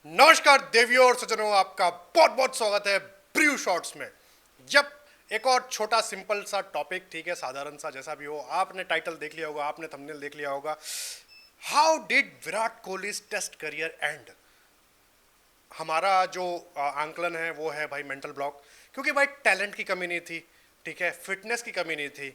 नमस्कार देवियों और सज्जनों, आपका बहुत बहुत स्वागत है ब्रीव शॉर्ट्स में। जब एक और छोटा सिंपल सा टॉपिक, ठीक है, साधारण सा जैसा भी हो, आपने टाइटल देख लिया होगा, आपने थंबनेल देख लिया होगा। How did Virat Kohli test career end. हमारा जो आंकलन है वो है भाई मेंटल ब्लॉक, क्योंकि भाई टैलेंट की कमी नहीं थी, ठीक है, फिटनेस की कमी नहीं थी,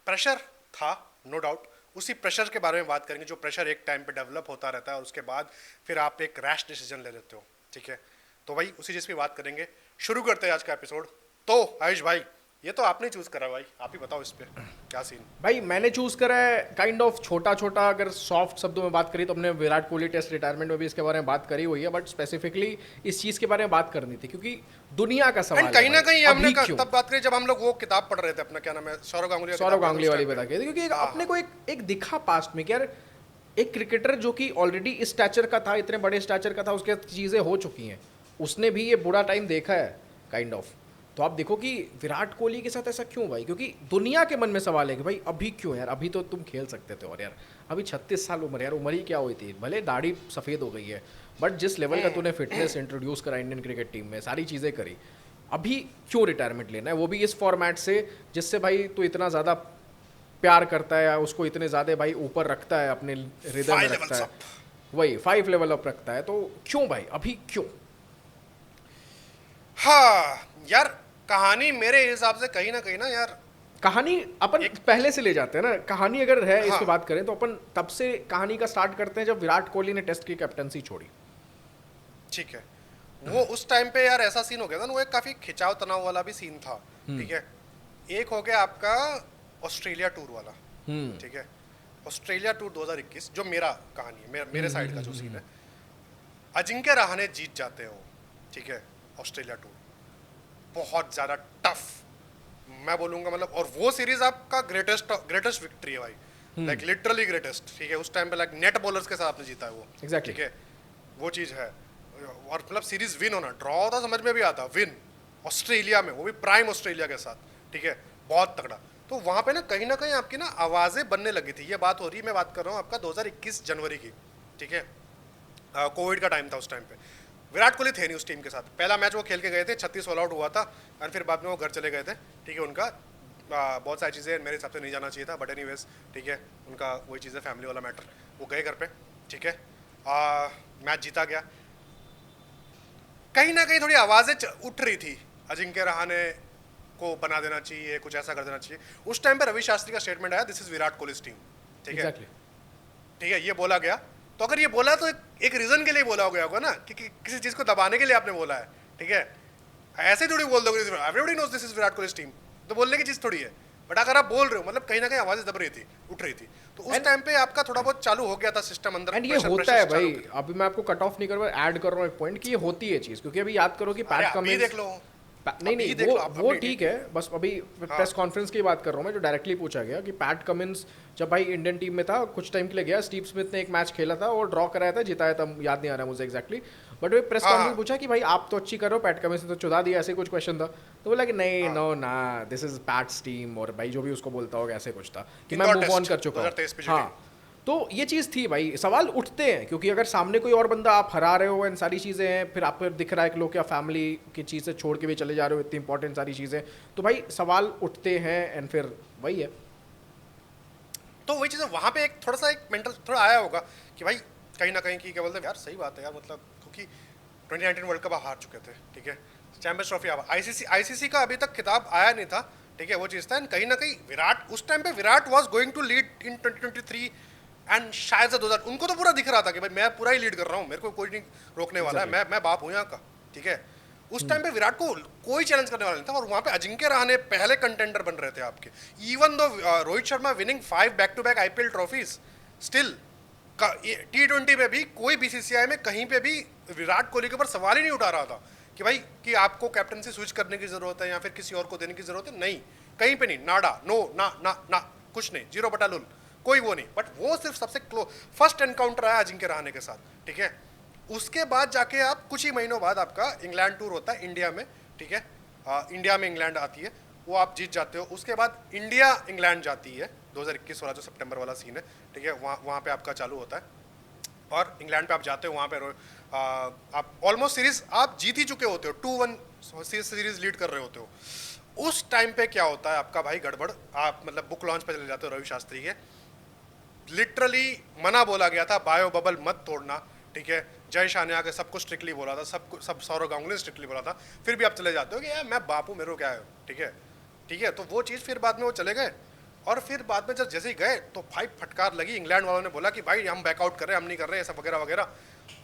प्रेशर था, नो डाउट। उसी प्रेशर के बारे में बात करेंगे, जो प्रेशर एक टाइम पे डेवलप होता रहता है और उसके बाद फिर आप एक रैश डिसीजन ले लेते हो, ठीक है। तो भाई उसी चीज़ पे बात करेंगे। शुरू करते हैं आज का एपिसोड। तो आयुष भाई, ये तो आपने चूज करा भाई, आप ही बताओ इस पे क्या सीन। भाई मैंने चूज करा है काइंड ऑफ छोटा छोटा। अगर सॉफ्ट शब्दों में बात करी तो हमने विराट कोहली टेस्ट रिटायरमेंट में भी इसके बारे में बात करी हुई है, बट स्पेसिफिकली इस चीज के बारे में बात करनी थी क्योंकि दुनिया का एंड सवाल है कहीं ना भाई, कहीं हमने अभी क्यों। तब बात करी जब हम लोग वो किताब पढ़ रहे थे, अपना क्या नाम है, सौरव गांगुली का सौरव किताब पढ़ रहे थे गांगुली उस वाली टाइम पे। बता के, क्योंकि हाँ अपने हाँ। को एक दिखा पास्ट में कि यार एक क्रिकेटर जो कि ऑलरेडी इस स्टैचर का था, इतने बड़े स्टैचर का था, उसके चीज़ें हो चुकी हैं, उसने भी ये बुरा टाइम देखा है काइंड ऑफ। तो आप देखो कि विराट कोहली के साथ ऐसा क्यों भाई, क्योंकि दुनिया के मन में सवाल है कि भाई अभी क्यों यार, अभी तो तुम खेल सकते थे, और यार अभी 36 साल उम्र है यार, उम्र ही क्या हुई थी, भले दाढ़ी सफ़ेद हो गई है, बट जिस लेवल का तूने फिटनेस इंट्रोड्यूस करा इंडियन क्रिकेट टीम में, सारी चीज़ें करी, अभी क्यों रिटायरमेंट लेना है, वो भी इस फॉर्मेट से जिससे भाई तू इतना ज़्यादा प्यार करता है, उसको इतने ज़्यादा भाई ऊपर रखता है, अपने हृदय में फाइव रखता लेवल्स है, अप। वही 5 लेवल अप रखता है, तो क्यों भाई अभी क्यों। हाँ यार, कहानी मेरे हिसाब से कहीं ना यार कहानी अपन एक। पहले से ले जाते हैं ना, कहानी अगर है इस हाँ पे बात करें तो अपन तब से कहानी का स्टार्ट करते हैं जब विराट कोहली ने टेस्ट की कैप्टनसी छोड़ी। ठीक है। वो उस टाइम पे यार ऐसा सीन हो गया था ना, वो एक काफी खिंचाव तनाव वाला भी सीन था, ठीक है। एक हो गया आपका ऑस्ट्रेलिया टूर वाला, ठीक है। ऑस्ट्रेलिया टूर 2021 जो मेरा कहानी है, मेरे साइड का जो सीन है, अजिंक्य रहाणे जीत जाते हो, ठीक है, ऑस्ट्रेलिया टूर। बहुत ज्यादा टफ, मैं बोलूंगा, मतलब, और वो सीरीज आपका ग्रेटेस्ट ग्रेटेस्ट विक्ट्री है भाई, लाइक लिटरली ग्रेटेस्ट, ठीक है। उस टाइम पे लाइक नेट बॉलर्स के साथ आपने जीता है वो, Exactly. ठीक है, वो चीज है। और मतलब सीरीज विन होना, ड्रॉ होता समझ में भी आता, विन ऑस्ट्रेलिया में, वो भी प्राइम ऑस्ट्रेलिया के साथ, ठीक है, बहुत तगड़ा। तो वहां पे ना कहीं आपकी ना आवाजें बनने लगी थी। ये बात हो रही है, मैं बात कर रहा हूँ आपका 2021 जनवरी की, ठीक है। कोविड का टाइम था उस टाइम पे। विराट कोहली थे नहीं उस टीम के साथ। पहला मैच वो खेल के गए थे, 36 ऑल आउट हुआ था, और फिर बाद में वो घर चले गए थे, ठीक है। उनका बहुत सारी चीज़ें मेरे हिसाब से नहीं जाना चाहिए था, बट एनीवेज, ठीक है, उनका वही चीज़ है, फैमिली वाला मैटर। वो गए घर पे, ठीक है। मैच जीता गया। कहीं ना कहीं थोड़ी आवाज़ें उठ रही थी, अजिंक्य रहाणे को बना देना चाहिए, कुछ ऐसा कर देना चाहिए। उस टाइम पे रवि शास्त्री का स्टेटमेंट आया, this is Virat Kohli team, ठीक है। एग्जैक्टली। ठीक है, ये बोला गया। तो अगर ये बोला तो एक रीजन के लिए बोला गया होगा ना, कि किसी चीज को दबाने के लिए आपने बोला है, ठीक है। ऐसे थोड़ी बोल दोगे everybody knows this is Virat Kohli team, तो बोलने की चीज थोड़ी है। बट अगर आप बोल रहे हो, मतलब कहीं ना कहीं आवाजें दब रही थी, उठ रही थी, तो उस टाइम पे आपका थोड़ा बहुत चालू हो गया था सिस्टम अंदर, एंड ये प्रेशर होता प्रेशर है चालू भाई, हो गया। अभी मैं आपको कट ऑफ नहीं कर रहा, ऐड कर रहा हूँ एक पॉइंट कि ये होती है चीज़, क्योंकि अभी याद करो कि अरे पैट अभी कमिंस, देख लो, नहीं अभी नहीं, देख लो आप वो अपनी ठीक है, बस अभी हाँ प्रेस कॉन्फ्रेंस की बात कर रहा हूँ मैं, जो डायरेक्टली पूछा गया कि पैट कमिंस जब भाई इंडियन टीम में था, कुछ टाइम के लिए गया, स्टीव स्मिथ ने एक मैच खेला था और ड्रॉ कराया था, जिताया था, याद नहीं आ रहा मुझे एग्जैक्टली, बट वो प्रेस हाँ कॉन्फ्रेंस हाँ पूछा कि भाई आप तो अच्छी कर रहे हो, पैट कमिंस ने तो चुदा दिया, ऐसे कुछ क्वेश्चन था, तो बोला कि नहीं, हाँ। नो ना, दिस इज पैट्स टीम, और भाई जो भी उसको बोलता होगा, ऐसे कुछ था कि मैं इंदौर मूव ऑन टेस्ट कर चुका हूँ। 2023 पीजीटी। हाँ, तो ये चीज़ थी भाई, सवाल उठते हैं क्योंकि अगर सामने कोई और बंदा आप हरा रहे हो, एंड सारी चीज़ें हैं, फिर आपको दिख रहा है कि लोग क्या फैमिली की चीज़ें छोड़ के भी चले जा रहे हो, इतनी इंपॉर्टेंट सारी चीज़ें, तो भाई सवाल उठते हैं, एंड फिर वही है। तो वही चीज़ है, वहाँ पे एक थोड़ा सा एक मेंटल थोड़ा आया होगा कि भाई कहीं ना कहीं की क्या बोलते हैं यार, सही बात है यार, मतलब क्योंकि 2019 वर्ल्ड कप हार चुके थे, ठीक है। चैंपियंस ट्रॉफी आईसीसी का अभी तक खिताब आया नहीं था, ठीक है, वो चीज़ था। कहीं ना कहीं विराट उस टाइम पे Virat was going to lead in 2023, and शायद से 2000 उनको तो पूरा दिख रहा था कि भाई मैं पूरा ही लीड कर रहा हूँ, मेरे को कोई नहीं रोकने वाला है, मैं बाप हूँ यहाँ का, ठीक है। उस टाइम पे विराट को कोई चैलेंज करने वाला नहीं था, और वहां पे अजिंक्य रहाणे पहले कंटेंडर बन रहे थे आपके। Even though Rohit Sharma winning 5 back to back IPL trophies, still T20 में भी कोई बीसीसीआई में कहीं पे भी विराट कोहली के ऊपर सवाल ही नहीं उठा रहा था कि भाई कि आपको कैप्टनसी स्विच करने की जरूरत है या फिर किसी और को देने की जरूरत है। नहीं, कहीं पे नहीं, नाडा, नो, ना ना ना, कुछ नहीं, जीरो बटा लुल, कोई वो नहीं। बट वो सिर्फ सबसे फर्स्ट एनकाउंटर आया अजिंक्य रहाणे के साथ, ठीक है। उसके बाद जाके आप कुछ ही महीनों बाद आपका इंग्लैंड टूर होता है इंडिया में, ठीक है। इंडिया में इंग्लैंड आती है, वो आप जीत जाते हो। उसके बाद इंडिया इंग्लैंड जाती है 2021 वाला जो सितंबर वाला सीन है, ठीक है, वहाँ वहाँ पे आपका चालू होता है, और इंग्लैंड पे आप जाते हो, वहाँ पे आप ऑलमोस्ट सीरीज आप जीत ही चुके होते हो, 2-1 सीरीज लीड कर रहे होते हो। उस टाइम पे क्या होता है आपका भाई गड़बड़, आप मतलब बुक लॉन्च पे चले जाते हो रवि शास्त्री के, लिटरली मना बोला गया था, बायो बबल मत तोड़ना, ठीक है। जय शाह ने आके सबको स्ट्रिक्टली बोला था, सब सौरव गांगुली ने स्ट्रिक्टली बोला था, फिर भी आप चले जाते हो कि यार मैं बापू, मेरे को क्या है, ठीक है, ठीक है। तो वो चीज़ फिर बाद में वो चले गए, और फिर बाद में जब जैसे ही गए तो भाई फटकार लगी, इंग्लैंड वालों ने बोला कि भाई हम बैकआउट कर रहे हैं, हम नहीं कर रहे, ऐसा वगैरह वगैरह।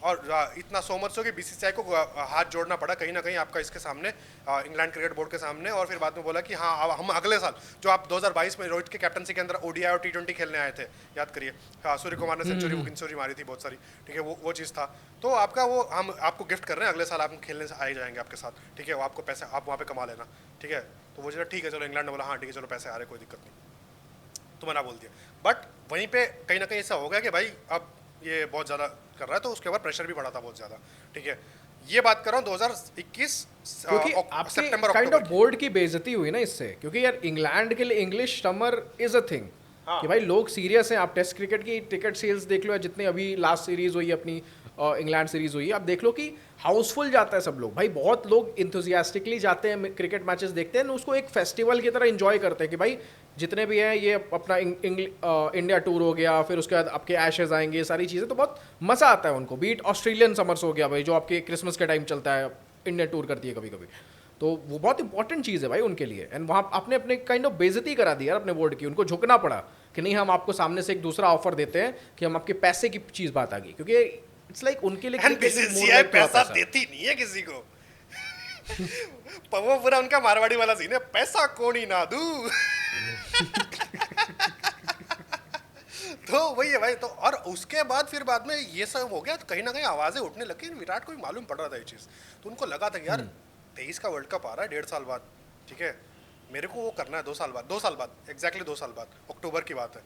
और इतना सो मच हो कि बीसीसीआई को हाथ जोड़ना पड़ा कहीं ना कहीं आपका इसके सामने, इंग्लैंड क्रिकेट बोर्ड के सामने। और फिर बाद में बोला कि हाँ अब हम अगले साल जो आप 2022 में रोहित के कैप्टनसी के अंदर ओडीआई और टी20 खेलने आए थे, याद करिए, हाँ सूर्य कुमार ने सेंचुरी मारी थी बहुत सारी, ठीक है, वो चीज़ था। तो आपका वो हम आपको गिफ्ट कर रहे हैं, अगले साल आप खेलने से आए जाएंगे आपके साथ, ठीक है, वो आपको पैसे आप वहाँ पे कमा लेना, ठीक है। तो वो चीज़ ठीक है, चलो इंग्लैंड ने बोला हाँ ठीक है चलो पैसे आ रहे, कोई दिक्कत नहीं, तो मना बोल दिया। बट वहीं पे कहीं ना कहीं ऐसा हो गया कि भाई अब ये बहुत ज़्यादा कर रहा है, तो उसके ऊपर प्रेशर भी बढ़ा था बहुत ज़्यादा, ठीक है। ये बात कर रहा हूँ 2021 क्योंकि आपके सितंबर काइंड अक्टूबर ऑफ बोर्ड की बेइज्जती हुई ना इससे, क्योंकि यार इंग्लैंड के लिए English summer is a thing, हाँ। कि भाई लोग सीरियस हैं। आप टेस्ट क्रिकेट की टिकट सेल्स देख लो, या जितने अभी लास्ट सीरीज हुई अपनी इंग्लैंड सीरीज हुई, आप देख लो कि हाउसफुल जाता है सब लोग, भाई बहुत लोग इंथुजियास्टिकली जाते हैं क्रिकेट मैचेस देखते हैं, उसको एक फेस्टिवल की तरह एंजॉय करते हैं कि भाई जितने भी हैं ये अपना इंडिया टूर हो गया, फिर उसके बाद आपके एशेज आएंगे, ये सारी चीज़ें, तो बहुत मज़ा आता है उनको। बीट ऑस्ट्रेलियन समर्स हो गया भाई, जो आपके क्रिसमस के टाइम चलता है, इंडिया टूर करती है कभी कभी, तो वो बहुत इंपॉर्टेंट चीज़ है भाई उनके लिए। एंड वहाँ आपने अपने काइंड ऑफ बेइज्जती करा दी यार अपने बोर्ड की, उनको झुकना पड़ा कि नहीं हम आपको सामने से एक दूसरा ऑफर देते हैं कि हम आपके पैसे की चीज़ बात आ गई, क्योंकि इट्स लाइक उनके लिए एंड बीसीसीआई पैसा देती नहीं है किसी को। वो पूरा उनका मारवाड़ी वाला सीन है, पैसा कोनी ना दू। तो वही है भाई। तो और उसके बाद फिर बाद में ये सब हो गया, तो कहीं ना कहीं आवाजें उठने लगी, विराट को भी मालूम पड़ रहा था ये चीज, तो उनको लगा था कि यार 23 का वर्ल्ड कप आ रहा है 1.5 साल बाद, ठीक है, मेरे को वो करना है 2 साल बाद, 2 साल बाद एग्जैक्टली 2 साल बाद, अक्टूबर की बात है।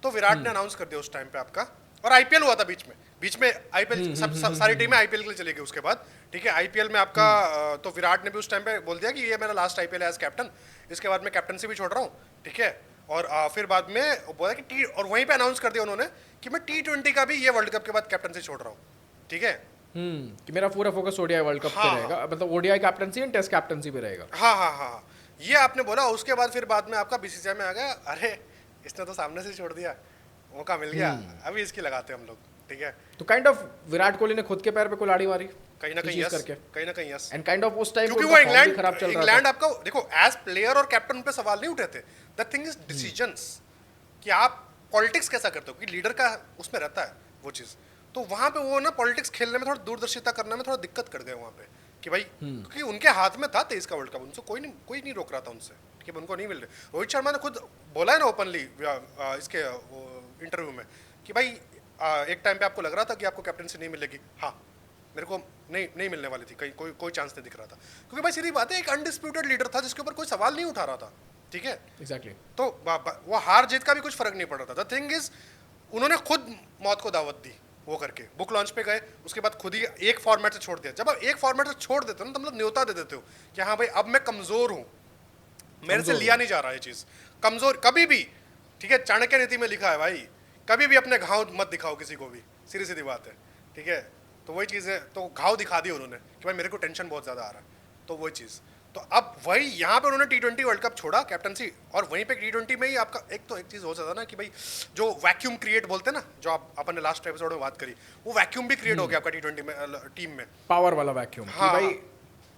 तो विराट ने अनाउंस कर दिया उस टाइम पे आपका, और आईपीएल हुआ था बीच में आईपीएल सारी टीमें आईपीएल के लिए चली गई उसके बाद, ठीक है। आईपीएल में आपका तो विराट ने भी उस टाइम पे बोल दिया कि ये मेरा लास्ट आईपीएल है एज कैप्टन, इसके बाद मैं कैप्टनसी भी छोड़ रहा हूँ, ठीक है। और फिर बाद में बोला कि और वहीं पे अनाउंस कर दिया उन्होंने कि मैं टी20 का भी ये वर्ल्ड कप के बाद कैप्टनसी छोड़ रहा हूँ, ठीक है। कि मेरा पूरा फोकस ओडीआई वर्ल्ड कप पे रहेगा, मतलब ODI captaincy and test captaincy पे रहेगा। हाँ हाँ हाँ, ये आपने बोला। उसके बाद फिर बाद में आपका बीसीसीआई में आ गया, अरे इसने तो सामने से छोड़ दिया, मौका मिल गया, अभी इसकी लगाते हैं हम लोग, ठीक है। तो काइंड ऑफ विराट कोहली ने खुद के पैर पे कुल्हाड़ी मारी कहीं ना कहीं यस, करके, कहीं ना कहीं यस। एंड काइंड ऑफ उस टाइम क्योंकि वो इंग्लैंड आपका देखो एज प्लेयर और कैप्टन पे सवाल नहीं उठे थे, द थिंग इज डिसीजंस, कि आप पॉलिटिक्स कैसा करते हो, कि लीडर का उसमें रहता है वो चीज़। तो वहाँ पे वो ना पॉलिटिक्स खेलने में थोड़ा दूरदर्शिता करने में थोड़ा दिक्कत कर गए वहाँ पे, कि भाई क्योंकि उनके हाथ में था 23 का वर्ल्ड कप, उनसे कोई नहीं रोक रहा था उनसे, कि उनको नहीं मिल रहे। रोहित शर्मा ने खुद बोला है ना ओपनली इसके इंटरव्यू में कि भाई एक टाइम पे आपको लग रहा था कि आपको कैप्टनसी नहीं मिलेगी, हाँ मेरे को नहीं मिलने वाली थी, कहीं कोई चांस नहीं दिख रहा था, क्योंकि भाई सीधी बात है एक अनडिस्प्यूटेड लीडर था जिसके ऊपर कोई सवाल नहीं उठा रहा था, ठीक है। एग्जैक्टली। तो वो हार जीत का भी कुछ फर्क नहीं पड़ रहा था। द थिंग इज उन्होंने खुद मौत को दावत दी, वो करके बुक लॉन्च पे गए, उसके बाद खुद ही एक फॉर्मेट से छोड़ दिया। जब आप एक फॉर्मेट से छोड़ देते हो ना, तो मतलब न्योता दे देते हो कि हाँ भाई अब मैं कमजोर हूँ, मेरे से लिया नहीं जा रहा है चीज, कमजोर कभी भी, ठीक है। चाणक्य नीति में लिखा है भाई, कभी भी अपने घाव मत दिखाओ किसी को भी, सीधी बात है, ठीक है। तो वही चीज़ है, तो घाव दिखा दिए उन्होंने कि भाई मेरे को टेंशन बहुत ज़्यादा आ रहा है, तो वही चीज़। तो अब वही यहाँ पे उन्होंने टी20 वर्ल्ड कप छोड़ा कैप्टनसी, और वहीं पे टी20 में ही आपका एक चीज़ हो जाता ना कि भाई जो वैक्यूम क्रिएट बोलते हैं ना, जो आप अपन ने लास्ट एपिसोड में बात करी, वो वैक्यूम भी क्रिएट हो गया आपका टी20 में टीम में, पावर वाला वैक्यूम। हाँ, भाई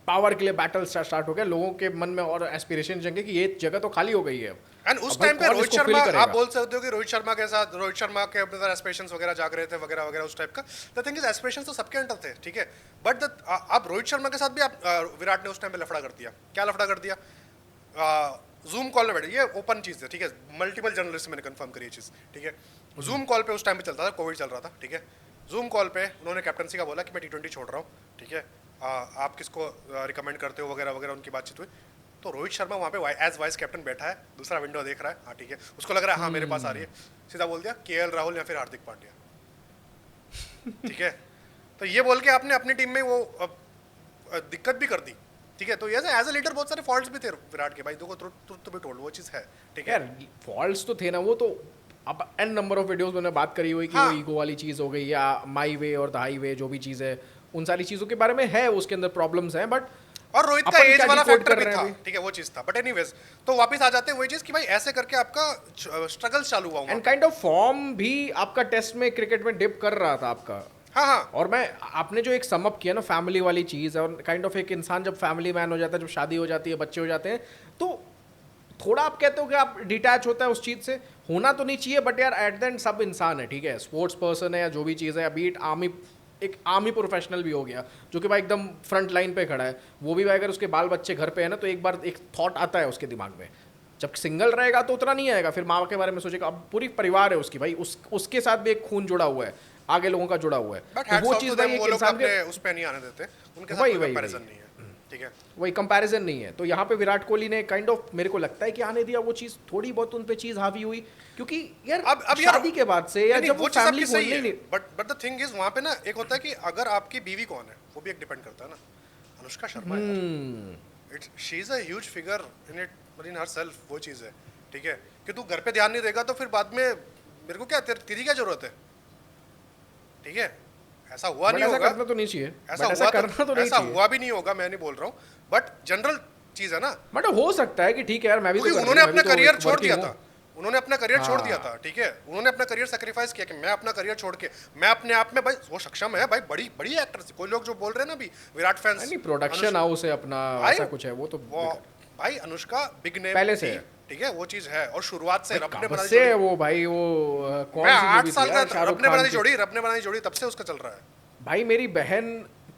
पावर के लिए बैटल स्टार्ट हो गया, लोगों के मन में और एस्पिरेशन जंगे कि ये जगह तो खाली हो गई है। एंड उस टाइम पे रोहित शर्मा, आप बोल सकते हो कि रोहित शर्मा के साथ, रोहित शर्मा के अपने एस्पिरेशंस वगैरह जाग रहे थे वगैरह वगैरह उस टाइप का। द थिंग इज एस्पिरेशंस तो सबके अंडर थे, ठीक है। बट आप रोहित शर्मा के साथ भी आप विराट ने उस टाइम पे लफड़ा कर दिया। क्या लफड़ा कर दिया? जूम कॉल में बैठे, ये ओपन चीज़ है, ठीक है, मल्टीपल जर्नलिस्ट मैंने कंफर्म करी ये चीज़, ठीक है। जूम कॉल पे उस टाइम पे चलता था, कोविड चल रहा था, ठीक है। जूम कॉल पे उन्होंने कैप्टनसी का बोला कि मैं टी20 छोड़ रहा हूँ, ठीक है, आप किसको रिकमेंड करते हो वगैरह वगैरह, उनकी बातचीत हुई। तो रोहित शर्मा वहाँ पे एज वाइस कैप्टन बैठा है, दूसरा विंडो देख रहा है, हाँ ठीक है, उसको लग रहा है हाँ मेरे पास आ रही है, सीधा बोल दिया केएल राहुल या फिर हार्दिक पांड्या, ठीक है। तो ये बोल के आपने अपनी टीम में वो दिक्कत भी कर दी, ठीक है। तो एज ए लीडर बहुत सारे फॉल्ट्स भी थे विराट के, भाई देखो ट्रुथ तो भी टोल्ड, वो चीज़ है, ठीक है। यार फॉल्ट्स तो थे ना, वो तो अब एन नंबर ऑफ वीडियोस मैंने बात करी हुई कि हाँ। वो ईगो वाली चीज़ हो गई या माई वे और द हाई वे जो भी चीज़ है उन सारी चीज़ों के बारे में है, उसके अंदर प्रॉब्लम्स हैं, बट और रोहित का अपन एज क्या वाला decode फैक्टर कर भी रहे हैं था, अभी? ठीक है वो चीज था, बट एनीवेज तो वापस आ जाते हैं वही चीज कि भाई ऐसे करके आपका स्ट्रगल चालू हुआ वहाँ एंड पे। काइंड ऑफ फॉर्म भी आपका टेस्ट में क्रिकेट में डिप कर रहा था आपका। हाँ हाँ और मैं आपने जो एक समअप किया ना फैमिली वाली चीज़ है, और काइंड ऑफ एक इंसान जब फैमिली मैन हो जाता है, जब शादी हो जाती है, बच्चे हो जाते हैं, तो थोड़ा आप कहते हो कि आप डिटैच होता है उस चीज़ से, होना तो नहीं चाहिए, बट यार एट द एंड सब इंसान है, ठीक है, स्पोर्ट्स पर्सन है या जो भी चीज़ है, अभी आर्मी एक आर्मी प्रोफेशनल भी हो गया जो कि भाई एकदम फ्रंट लाइन पे खड़ा है, वो भी भाई अगर उसके बाल बच्चे घर पे है ना तो एक बार एक थॉट आता है उसके दिमाग में। जब सिंगल रहेगा तो उतना नहीं आएगा, फिर माँ के बारे में सोचेगा, अब पूरी परिवार है उसकी भाई, उसके साथ भी एक खून जुड़ा हुआ है, आगे लोगों का जुड़ा हुआ है, बट तो वो चीज़ भाई एक वो लोग इंसान के अपने उस पे नहीं आने देते, उनके साथ वही, कोई वही, कंपैरिजन वही। नहीं है, ठीक है। वही कंपैरिजन नहीं है। तो यहाँ पे विराट कोहली ने काइंड ऑफ मेरे को लगता है कि आने दिया वो चीज़, थोड़ी बहुत उन पे चीज़ हावी हुई, क्योंकि यार अब यार शादी के बाद से या नहीं, जब वो वो चीज फैमिली आपकी सही बोलने है, नहीं, बट द थिंग इज वहाँ पे ना एक होता है कि अगर आपकी बीवी कौन है वो भी एक डिपेंड करता है ना। अनुष्का शर्मा है, it's she is a huge figure in herself, वो चीज़ है, ठीक है, कि तू घर पे ध्यान नहीं देगा तो फिर बाद में मेरे को क्या तेरी क्या जरूरत है, ठीक है। ऐसा हुआ बट नहीं ऐसा होगा, करना तो नहीं चाहिए, ऐसा बट ऐसा हुआ करना तो नहीं ऐसा चाहिए, हुआ भी नहीं होगा, मैं नहीं बोल रहा हूँ, बट जनरल चीज़ है ना, बट हो सकता है कि ठीक है यार मैं भी तो क्योंकि कर उन्होंने रहा हूँ, मैं अपना भी तो करियर एक छोड़ working दिया हूँ। था, उन्होंने अपना करियर छोड़ दिया हाँ। था, ठीक है, उन्होंने अपना करियर सेक्रीफाइस किया कि मैं अपना करियर छोड़ के मैं अपने आप में भाई वो सक्षम है भाई, बड़ी बड़ी एक्टर से कोई लोग जो बोल रहे हैं ना अभी विराट फैंस, नहीं प्रोडक्शन हाउस है अपना, भाई, ऐसा कुछ है वो तो वो भाई अनुष्का बिग नेम पहले से थी, है। ठीक है, वो चीज है, और शुरुआत से रब ने कब बनाई से है जोड़ी, वो भाई, वो कौन मैं सी 8 मूवी साल थी का यार शाहरुख रब ने खान बनाई की? जोड़ी, रब ने बनाई जोड़ी, तब से उसका चल रहा है। भाई मेरी बहन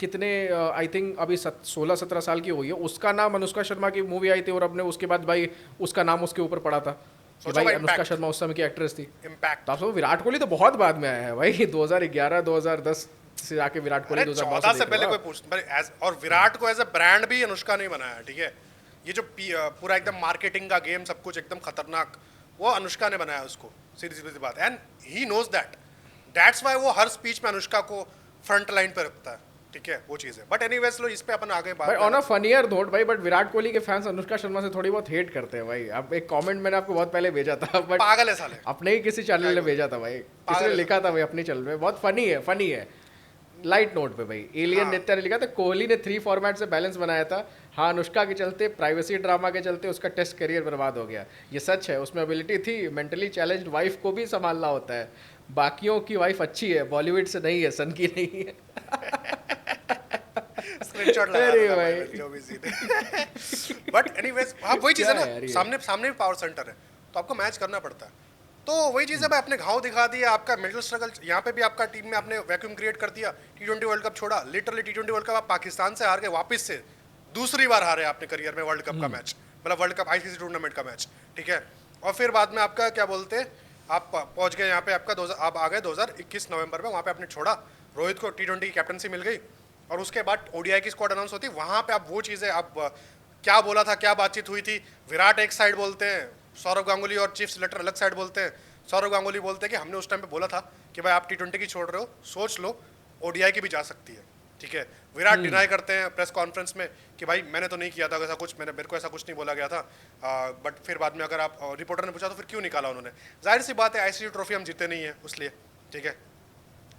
कितने आई थिंक अभी 16-17 साल की हुई है, उसका नाम अनुष्का शर्मा की मूवी आई थी और अब ने उसके बाद भाई उसका नाम उसके ऊपर पड़ा था कि सोचो भाई भाई, अनुष्का impact। शर्मा उस समय की एक्ट्रेस थी। इम्पैक्ट तो आप समझो विराट कोहली तो बहुत बाद में आया है भाई, 2011-2010 से जाके विराट कोहली अरे 2012 14 से देख पहले रहा। कोई पूछ और विराट को एज ए ब्रांड भी अनुष्का ने बनाया, ठीक है, ये जो पूरा एकदम मार्केटिंग का गेम सब कुछ एकदम खतरनाक वो अनुष्का ने बनाया उसको, सीधी सीधी बात, and he knows that, that's why वो हर स्पीच में अनुष्का को फ्रंट लाइन पे रखता है, ठीक है, वो चीज़ है। बट एनीवेज लो इस पे अपन आगे बात भाई ऑन करें। अ फनियर नोट भाई, बट विराट कोहली के फैंस अनुष्का शर्मा से थोड़ी बहुत हेट करते हैं भाई। अब एक कमेंट मैंने आपको बहुत पहले भेजा था, बट पागल है साले, अपने ही किसी चैनल ने भेजा था भाई, किसी पागल ने है। लिखा था भाई अपने चैनल में, बहुत फनी है, फनी है। लाइट नोट पे भाई एलियन हाँ। नित्या ने लिखा था कोहली ने 3 फॉर्मेट से बैलेंस बनाया था, हाँ अनुष्का के चलते प्राइवेसी ड्रामा के चलते उसका टेस्ट करियर बर्बाद हो गया। ये सच है, उसमें एबिलिटी थी, मेंटली चैलेंज्ड वाइफ को भी संभालना होता है, बाकियों की वाइफ अच्छी है, बॉलीवुड से नहीं है, सन की नहीं है। स्क्रीनशॉट लगा अरे रहा था भाई। भाई जो भी सीधे। बट एनीवेज हाँ वही चीज़ है क्या है यार ना, ये? सामने सामने भी पावर सेंटर है तो आपको मैच करना पड़ता है, तो वही चीज़ है भाई, आपने घाव दिखा दिया, आपका मिडिल स्ट्रगल यहाँ पे भी आपका टीम में आपने वैक्यूम क्रिएट कर दिया, T20 वर्ल्ड कप छोड़ा, लिटरली T20 वर्ल्ड कप आप पाकिस्तान से हार के वापस से दूसरी बार हारे आपने करियर में वर्ल्ड कप का मैच, मतलब वर्ल्ड कप ICC टूर्नामेंट का मैच, ठीक है, और फिर बाद में आपका क्या बोलते हैं आप पहुंच गए यहाँ पे आपका आप आ गए 2021 नवंबर में, वहाँ पे आपने छोड़ा, रोहित को T20 की कैप्टनसी मिल गई, और उसके बाद ODI की स्क्वाड अनाउंस होती, वहाँ पे आप वो चीज़ें आप क्या बोला था, क्या बातचीत हुई थी, विराट एक साइड बोलते हैं, सौरव गांगुली और चीफ सिलेक्टर अलग साइड बोलते हैं, सौरव गांगुली बोलते हैं कि हमने उस टाइम पे बोला था कि भाई आप T20 की छोड़ रहे हो, सोच लो ODI की भी जा सकती है, ठीक है। विराट डिनाई करते हैं प्रेस कॉन्फ्रेंस में कि भाई मैंने तो नहीं किया था ऐसा कुछ, मेरे को ऐसा कुछ नहीं बोला गया था, बट फिर बाद में अगर आप रिपोर्टर ने पूछा तो फिर क्यों निकाला उन्होंने, जाहिर सी बात है ICC ट्रॉफी हम जीते नहीं है उसलिए, ठीक है,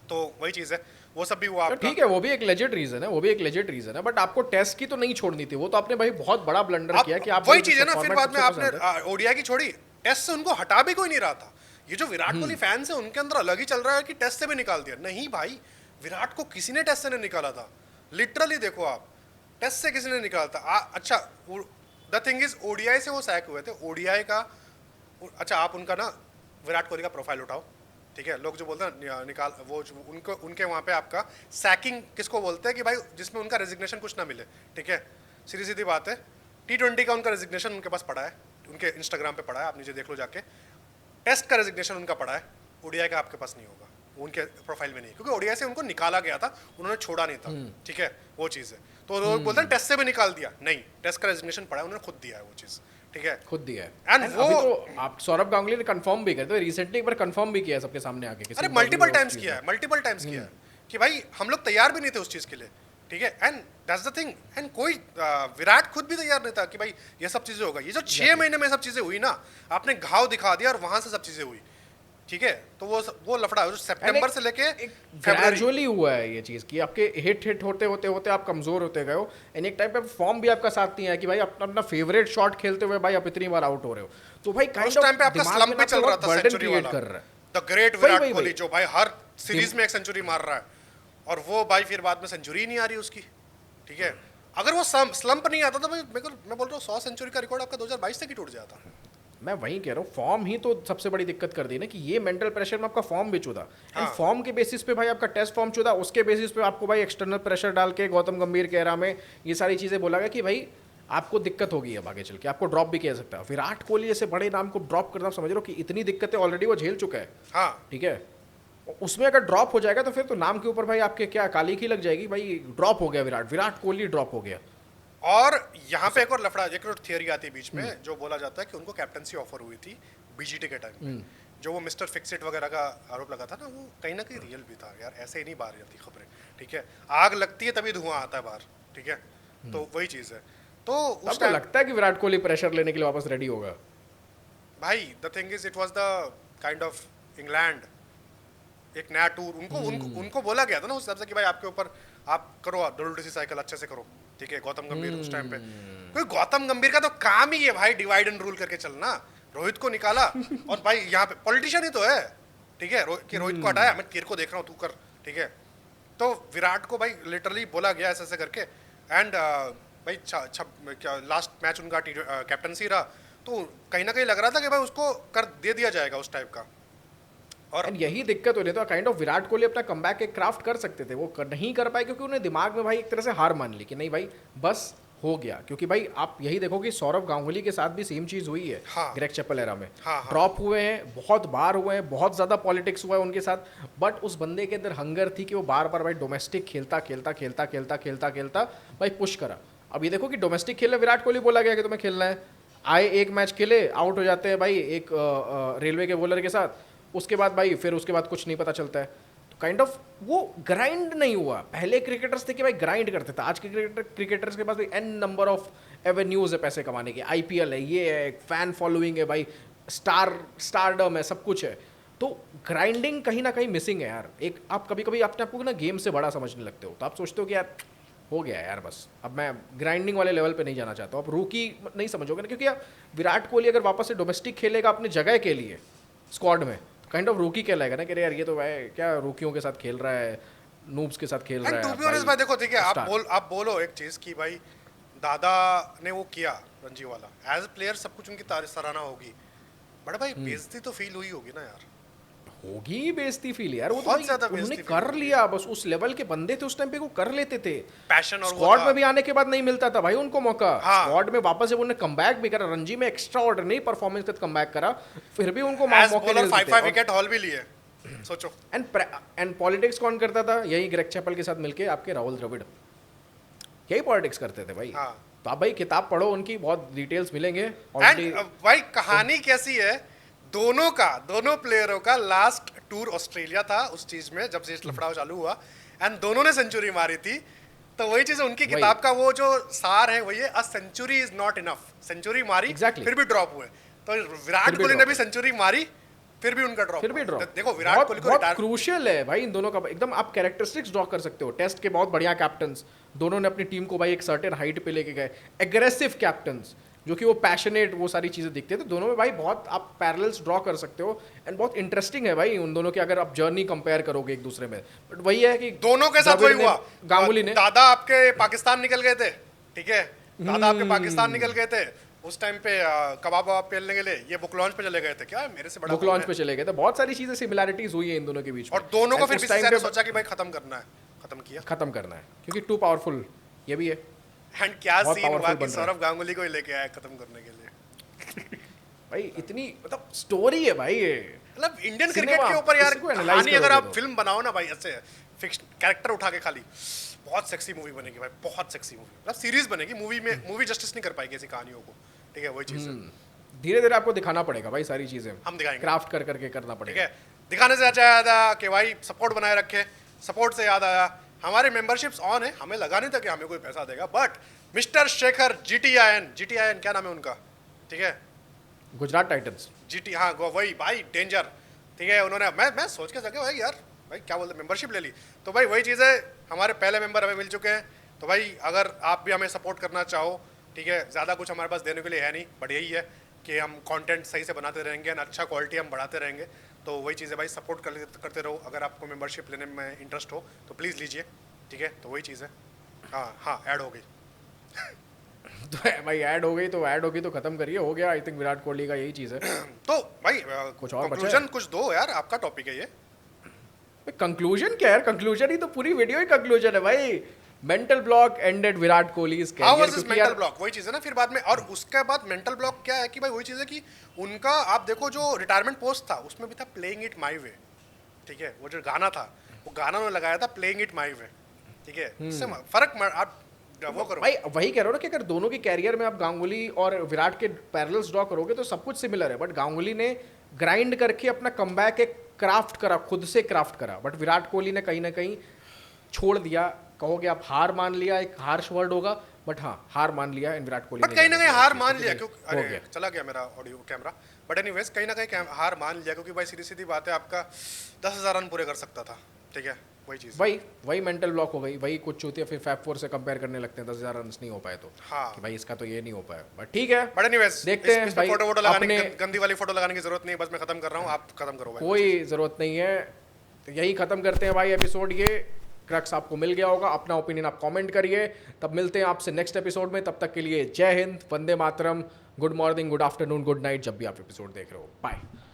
तो वही चीज़ है, वो सब भी हुआ तो आपका। ठीक है, वो भी एक लेजिट रीजन है, वो भी एक लेजिट रीजन है, बट आपको टेस्ट की तो नहीं छोड़नी थी, वो तो आपने भाई बहुत बड़ा ब्लंडर किया कि आप वही चीज है ना, फिर बाद में आपने ODI की छोड़ी, टेस्ट से उनको हटा भी कोई नहीं रहा था, ये जो विराट कोहली फैंस है उनके अंदर अलग ही चल रहा है कि टेस्ट से भी निकाल दिया, नहीं भाई विराट को किसी ने टेस्ट से नहीं निकाला था, लिटरली देखो आप, टेस्ट से किसी ने निकाला था। अच्छा द थिंग इज ODI से वो सैक हुए थे, ODI का अच्छा आप उनका ना विराट कोहली का प्रोफाइल उठाओ, ठीक है, लोग जो बोलते हैं निकाल वो उनको उनके वहाँ पे आपका सैकिंग किसको बोलते हैं कि भाई जिसमें उनका रेजिग्नेशन कुछ ना मिले, ठीक है, सीधी सीधी बात है, T20 का उनका रेजिग्नेशन उनके पास पड़ा है, उनके इंस्टाग्राम पे पड़ा है, आप नीचे देख लो जाके, टेस्ट का रेजिग्नेशन उनका पड़ा है, ODI का आपके पास नहीं होगा, उनके प्रोफाइल में नहीं, क्योंकि ODI से उनको निकाला गया था, उन्होंने छोड़ा नहीं था, ठीक है, वो चीज़ है, तो लोग बोलते हैं टेस्ट से भी निकाल दिया, नहीं, टेस्ट का रेजिग्नेशन पड़ा है, उन्होंने खुद दिया है वो चीज़, ठीक है, खुद दिया है। And And वो- अभी तो आप सौरभ गांगुली ने कंफर्म भी किया, तो रिसेंटली एक बार कंफर्म भी किया है सबके सामने आके, किसी अरे interview मल्टीपल में टाइम्स उस किया चीज़ है, मल्टीपल टाइम्स किया है कि भाई हम लोग तैयार भी नहीं थे उस चीज़ के लिए, ठीक है, and that's the thing, and कोई विराट खुद भी तैयार नहीं था कि भाई ये सब चीज़ें होगा, ये जो 6 महीने में सब चीज़ें हुई ना, आपने घाव दिखा दिया और वहाँ से सब चीज़ें हुई, ठीक है, तो वो लफड़ा है जो सितंबर से लेके फरवरी। ग्रेजुअली हुआ है ये चीज़ कि आपके हिट होते होते होते आप कमज़ोर होते गए हो, एंड एक टाइम पे फॉर्म भी आपका साथ नहीं है कि भाई अपना अपना फेवरेट शॉट खेलते हुए भाई आप इतनी बार आउट हो रहे हो, तो भाई उस टाइम पे आपका स्लंप भी चल रहा था सेंचुरी वाला, कर रहा है। द ग्रेट वही, विराट वही, कोहली वही। जो भाई हर सीरीज में एक सेंचुरी मार रहा है, और वो भाई फिर बाद में सेंचुरी नहीं आ रही उसकी, ठीक है। अगर वो स्लंप नहीं आता तो भाई मैं बोल रहा हूँ 100 सेंचुरी का रिकॉर्ड आपका 2022 तक ही टूट जाता। मैं वही कह रहा हूँ, फॉर्म ही तो सबसे बड़ी दिक्कत कर दी ना कि ये मेंटल प्रेशर में आपका फॉर्म भी चुदा, एंड हाँ। फॉर्म के बेसिस पे भाई आपका टेस्ट फॉर्म चुदा, उसके बेसिस पे आपको भाई एक्सटर्नल प्रेशर डाल के गौतम गंभीर के एरा में ये सारी चीज़ें बोला गया कि भाई आपको दिक्कत होगी अब आगे चल के, आपको ड्रॉप भी किया जा सकता है। विराट कोहली जैसे बड़े नाम को ड्रॉप करना, आप समझ रहे हो कि इतनी दिक्कतें ऑलरेडी वो झेल चुका है, हाँ, ठीक है। उसमें अगर ड्रॉप हो जाएगा तो फिर तो नाम के ऊपर भाई आपके क्या काली की लग जाएगी, भाई ड्रॉप हो गया विराट कोहली ड्रॉप हो गया। और यहाँ पे एक और लफड़ा, एक और थियरी आती है बीच में जो बोला जाता है कि उनको कैप्टनसी ऑफर हुई थी बीजीटी के टाइम में, जो वो मिस्टर फिक्सिट वगैरह का आरोप लगा था ना, वो कहीं ना कहीं रियल भी था यार, ऐसे ही नहीं बाहर जाती खबरें, ठीक है। आग लगती है तभी धुआं आता है बाहर, ठीक है, तो वही चीज़ है। तो तब उस तो टाइम लगता है कि विराट कोहली प्रेशर लेने के लिए वापस रेडी होगा। भाई the thing is it was the kind of England, एक नया टूर उनको बोला गया था ना उस हिसाब से कि भाई आपके ऊपर आप करो WTC साइकिल अच्छे से करो, ठीक है। गौतम गंभीर उस टाइम पे, कोई गौतम गंभीर का तो काम ही है भाई डिवाइड एंड रूल करके चलना। रोहित को निकाला और भाई यहाँ पे पॉलिटिशियन ही तो है, ठीक है, कि रोहित को हटाया, मैं तेरे को देख रहा हूँ तू कर, ठीक है। तो विराट को भाई लिटरली बोला गया ऐसे ऐसे करके, एंड भाई क्या लास्ट मैच उनका कैप्टनसी रहा, तो कहीं ना कहीं लग रहा था कि भाई उसको कर दे दिया जाएगा उस टाइप का। और एंड यही दिक्कत हो रही, तो काइंड ऑफ विराट कोहली अपना कमबैक एक क्राफ्ट कर सकते थे, वो नहीं कर पाए क्योंकि उन्हें दिमाग में भाई एक तरह से हार मान ली कि नहीं भाई बस हो गया। क्योंकि भाई आप यही देखो कि सौरव गांगुली के साथ भी सेम चीज हुई है, हाँ। ग्रेग चैपल एरा में हाँ। ड्रॉप हुए हैं, बहुत बार हुए हैं, बहुत ज्यादा पॉलिटिक्स हुआ है उनके साथ, बट उस बंदे के अंदर हंगर थी कि वो बार बार भाई डोमेस्टिक खेलता खेलता खेलता खेलता खेलता खेलता भाई पुश करा। अब ये देखो कि डोमेस्टिक खेलने विराट कोहली बोला गया कि तुम्हें खेलना है, आए एक मैच खेले आउट हो जाते हैं भाई एक रेलवे के बॉलर के साथ, उसके बाद भाई फिर उसके बाद कुछ नहीं पता चलता है। तो काइंड ऑफ वो ग्राइंड नहीं हुआ। पहले क्रिकेटर्स थे कि भाई ग्राइंड करते थे, आज के क्रिकेटर्स के पास भाई एन नंबर ऑफ एवेन्यूज है पैसे कमाने के, IPL है, ये है, फैन फॉलोइंग है भाई, स्टारडम है, सब कुछ है। तो ग्राइंडिंग कहीं ना कहीं मिसिंग है यार। एक आप कभी कभी अपने आपको ना गेम से बड़ा समझने लगते हो, तो आप सोचते हो कि यार हो गया यार बस, अब मैं ग्राइंडिंग वाले लेवल पे नहीं जाना चाहता हूँ, अब रूकी नहीं समझोगे ना। क्योंकि यार विराट कोहली अगर वापस से डोमेस्टिक खेलेगा अपनी जगह के लिए स्क्वाड में, काइंड ऑफ रूकी कहलाएगा ना कि यार ये तो भाई क्या रूकियों के साथ खेल रहा है, नूब्स के साथ खेल रहा है। टू बी ऑनेस्ट भाई देखो, ठीक है, आप बोलो एक चीज कि भाई दादा ने वो किया रणजी वाला, एज ए प्लेयर सब कुछ उनकी सराहना होगी, बट भाई बेइज्जती तो फील हुई होगी ना यार। होगी बेइज्जती फील यार, वो तो बहुत भाई ज्यादा उन्होंने बेइज्जती कर लिया, बस उस लेवल के बंदे थे उस टाइम पे, वो कर लेते थे। पैशन और वो स्क्वाड था। में भी आने के बाद नहीं मिलता था भाई उनको मौका, हाँ। स्क्वाड में वापस जब उन्होंने कमबैक भी करा, रणजी में एक्स्ट्रा ऑर्डिनरी परफॉर्मेंस के साथ कमबैक करा, फिर भी उनको एज मौके बॉलर नहीं 5 मिलते विकेट हॉल भी लिए, सोचो। एंड पॉलिटिक्स कौन करता था? यही ग्रेग चैपल के साथ मिलके आपके राहुल द्रविड़ यही पॉलिटिक्स करते थे भाई। हाँ। तो आप भाई किताब पढ़ो, उनकी बहुत डिटेल्स मिलेंगे एंड भाई कहानी कैसी है दोनों प्लेयरों का लास्ट टूर ऑस्ट्रेलिया था उस चीज में जब से लफड़ाव चालू हुआ, एंड दोनों ने सेंचुरी मारी थी। तो वही चीज उनकी किताब का वो जो सार है वही है, a century is not enough. Century मारी Exactly. फिर भी ड्रॉप हुए, तो विराट कोहली ने भी सेंचुरी मारी फिर भी उनका ड्रॉप, फिर भी ड्रॉप। देखो विराट कोहली को रिटायर, क्रूशियल है भाई इन दोनों का एकदम। आप कैरेक्टरिस्टिक्स ड्रॉ कर सकते हो, टेस्ट के बहुत बढ़िया कैप्टन्स, दोनों ने अपनी टीम को भाई एक सर्टेन हाइट पे लेके गए, एग्रेसिव कैप्टन्स जो कि वो पैशनेट, वो सारी चीजें दिखती है। तो दोनों में भाई बहुत आप पैरेलल्स ड्रॉ कर सकते हो, एंड बहुत इंटरेस्टिंग है भाई उन दोनों की अगर आप जर्नी कंपेयर करोगे एक दूसरे में। बट वही है कि दोनों के साथ वही हुआ, गांगुली ने, दादा आपके पाकिस्तान निकल गए थे, ठीक है, दादा आपके पाकिस्तान निकल गए थे उस टाइम पे, कबाब पेलने के लिए ये बुक लॉन्च पे चले गए थे, क्या मेरे से बड़ा बुक लॉन्च पे चले गए थे। बहुत सारी चीजें सिमिलैरिटीज हुई है इन दोनों के बीच में, और दोनों को And फिर उस बीसीसीआई time ने पे सोचा कि भाई खत्म करना है, खत्म किया, खत्म करना है क्योंकि टू पावरफुल ये भी है। एंड क्या बहुत सीन हुआ powerful कि बन रहा है। सौरव गांगुली को ही लेके आया खत्म करने के लिए। भाई इतनी मतलब स्टोरी है भाई ये, मतलब इंडियन Cinema, क्रिकेट के ऊपर यार इसी को analyze कहानी अगर करोगे आप तो। फिल्म बनाओ ना भाई, ऐसे फिक्स कैरेक्टर उठा के खाली, बहुत सेक्सी मूवी बनेगी भाई, बहुत सेक्सी मूवी, मतलब सीरीज बनेगी, मूवी जस्टिस नहीं कर पाएगी ऐसी कहानियों को, ठीक है, वही चीज है। धीरे धीरे आपको दिखाना पड़ेगा भाई सारी चीजें, हम दिखाएंगे, क्राफ्ट कर करके करना ठीक पड़ेगा। है। दिखाने से अच्छा याद आया कि भाई सपोर्ट बनाए रखे, सपोर्ट से याद आया हमारे मेंबरशिप्स ऑन है, हमें लगा नहीं था कि हमें कोई पैसा देगा, बट मिस्टर शेखर GTIN क्या नाम है उनका, ठीक है, गुजरात टाइटंस, GT, हाँ वही भाई डेंजर, ठीक है, उन्होंने मैं सोच के सके भाई यार, भाई क्या बोलते, मेंबरशिप ले ली। तो भाई वही चीज़ है, हमारे पहले मेंबर हमें मिल चुके हैं, तो भाई अगर आप भी हमें सपोर्ट करना चाहो, ठीक है, ज़्यादा कुछ हमारे पास देने के लिए है नहीं, बट यही है कि हम कंटेंट सही से बनाते रहेंगे और अच्छा क्वालिटी हम बढ़ाते रहेंगे। तो वही चीज़ है भाई, सपोर्ट करते रहो। अगर आपको मेंबरशिप लेने में इंटरेस्ट हो तो प्लीज़ लीजिए, ठीक है। तो वही चीज़ है। हाँ हाँ, ऐड हो गई। तो भाई ऐड हो गई तो ऐड होगी तो खत्म करिए, हो गया। आई थिंक विराट कोहली का यही चीज़ है। तो भाई कुछ और बचा कंक्लूजन है? कुछ दो यार, आपका टॉपिक है ये। कंक्लूजन क्या है यार, कंक्लूजन ही तो पूरी वीडियो ही कंक्लूजन है भाई। Mental block ended Virat Kohli is how was career, this क्योंकि मेंटल यार ब्लॉक, वही चीज़ है ना फिर बाद में। और उसके बाद मेंटल ब्लॉक क्या है कि भाई वही चीज़ है कि उनका, आप देखो जो रिटायरमेंट पोस्ट था उसमें भी था प्लेइंग इट माई वे, ठीक है। वो जो गाना था, वो गाना उन्होंने लगाया था प्लेइंग इट माई वे, ठीक है। इससे फर्क आप वो करो भाई वही कह रहा हूँ ना कि अगर दोनों की कैरियर में आप गांगुली और विराट के पैरेलल्स ड्रॉ करोगे तो सब कुछ सिमिलर है, बट गांगुली ने ग्राइंड करके अपना कमबैक एक क्राफ्ट करा, खुद से क्राफ्ट करा, बट विराट कोहली ने कहीं ना कहीं छोड़ दिया। कहोगे आप हार मान लिया, एक हार्श वर्ड होगा, बट हाँ हार मान लिया इन विराट कोहली बट ने कहीं ना जाने कहीं दिया हार इस मान चीज़ लिया, को, क्योंकि हो अरे गया। चला गया मेरा ऑडियो कैमरा। बट एनीवेज कहीं ना कहीं हार मान लिया, क्योंकि भाई सीधी सीधी बात है, आपका 10,000 रन पूरे कर सकता था, ठीक है। वही चीज़। वही मेंटल ब्लॉक हो गई, वही कुछ होती है, फिर फैब फोर से कंपेयर करने लगते हैं, 10,000 रन नहीं हो पाए तो हाँ। कि भाई इसका तो ये नहीं हो पाया, बट ठीक है। बट एनीवेज देखते हैं इसमें भाई, फोटो वोटो लगाने की, अपने गंदी वाली फोटो लगाने की जरूरत नहीं है, बस मैं खत्म कर रहा हूँ, आप खत्म करो भाई। कोई ज़रूरत नहीं है। तो यही ख़त्म करते हैं भाई एपिसोड। ये क्रक्स आपको मिल गया होगा, अपना ओपिनियन आप कमेंट करिए। तब मिलते हैं आपसे नेक्स्ट एपिसोड में, तब तक के लिए जय हिंद, वंदे मातरम, good morning, good afternoon, good night, जब भी आप एपिसोड देख रहे हो। बाय।